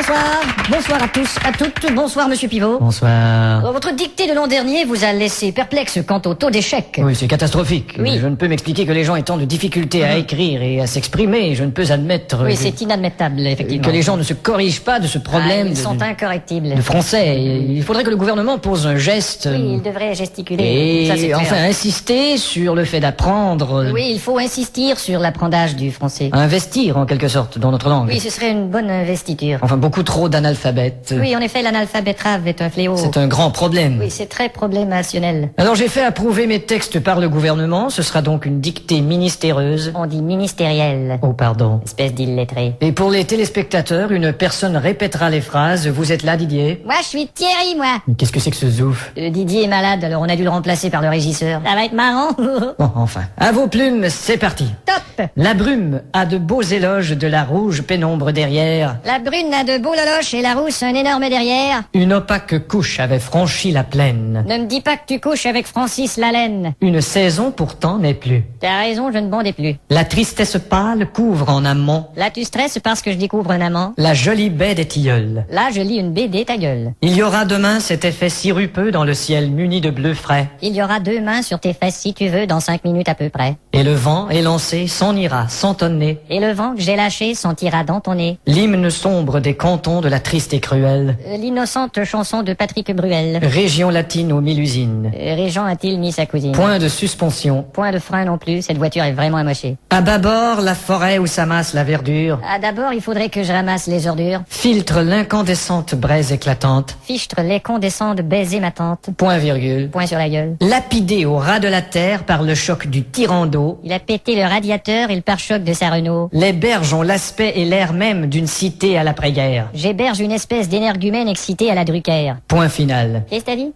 Bonsoir. Bonsoir à tous, à toutes. Bonsoir, monsieur Pivot. Bonsoir. Votre dictée de l'an dernier vous a laissé perplexe quant au taux d'échec. Oui, c'est catastrophique. Oui. Je ne peux m'expliquer que les gens aient tant de difficultés à écrire et à s'exprimer. Je ne peux admettre Oui, c'est inadmettable, effectivement. que les gens ne se corrigent pas de ce problème Ils sont de incorrectibles. français. Il faudrait que le gouvernement pose un geste Oui, il devrait gesticuler. Ça, c'est et clair. enfin insister sur le fait d'apprendre, Oui, il faut insister sur l'apprentissage du français. investir en quelque sorte dans notre langue. Oui, ce serait une bonne investiture. Enfin, beaucoup trop d'analphabètes. Oui, en effet, l'analphabétrave est un fléau. C'est un grand problème. Oui, c'est très problémationnel. Alors j'ai fait approuver mes textes par le gouvernement. Ce sera donc une dictée ministéreuse. On dit ministériel. Oh, pardon. Espèce d'illettré. Et pour les téléspectateurs, une personne répétera les phrases. Vous êtes là, Didier? Moi, je suis Thierry, moi. Mais qu'est-ce que c'est que ce zouf? Didier est malade, alors on a dû le remplacer par le régisseur. Ça va être marrant. Bon, enfin. À vos plumes, c'est parti. Top. La brume a de beaux éloges de la rouge pénombre derrière. La brune a de beaux loloches et la rousse un énorme derrière. Une opaque couche avait franchi la plaine. Ne me dis pas que tu couches avec Francis Lalaine. Une saison pourtant n'est plus. T'as raison, je ne bondais plus. La tristesse pâle couvre en amont Là, tu stresses parce que je découvre un amant. la jolie baie des tilleuls. Là, je lis une BD, ta gueule. Il y aura demain cet effet sirupeux dans le ciel muni de bleu frais. Il y aura 2 mains sur tes fesses si tu veux, dans 5 minutes à peu près. Et le vent élancé s'en ira sans tonner. Et le vent que j'ai lâché sentira dans ton nez. L'hymne sombre des cantons de la triste et cruelle L'innocente chanson de Patrick Bruel. région latine aux 1000 usines. Régent a-t-il mis sa cousine? Point de suspension. Point de frein non plus, cette voiture est vraiment amochée. À bâbord, la forêt où s'amasse la verdure Ah, d'abord, il faudrait que je ramasse les ordures. filtre l'incandescente braise éclatante. Fichtre les condescends de baiser ma tante. Point virgule. Point sur la gueule. Lapidé au ras de la terre par le choc du tyran d'eau, Il a pété le radiateur et le pare-choc de sa Renault. les berges ont l'aspect et l'air même d'une cité à l'après-guerre. J'héberge une espèce d'énergumène excité à la Drucker. Point final. Qu'est-ce que t'as dit?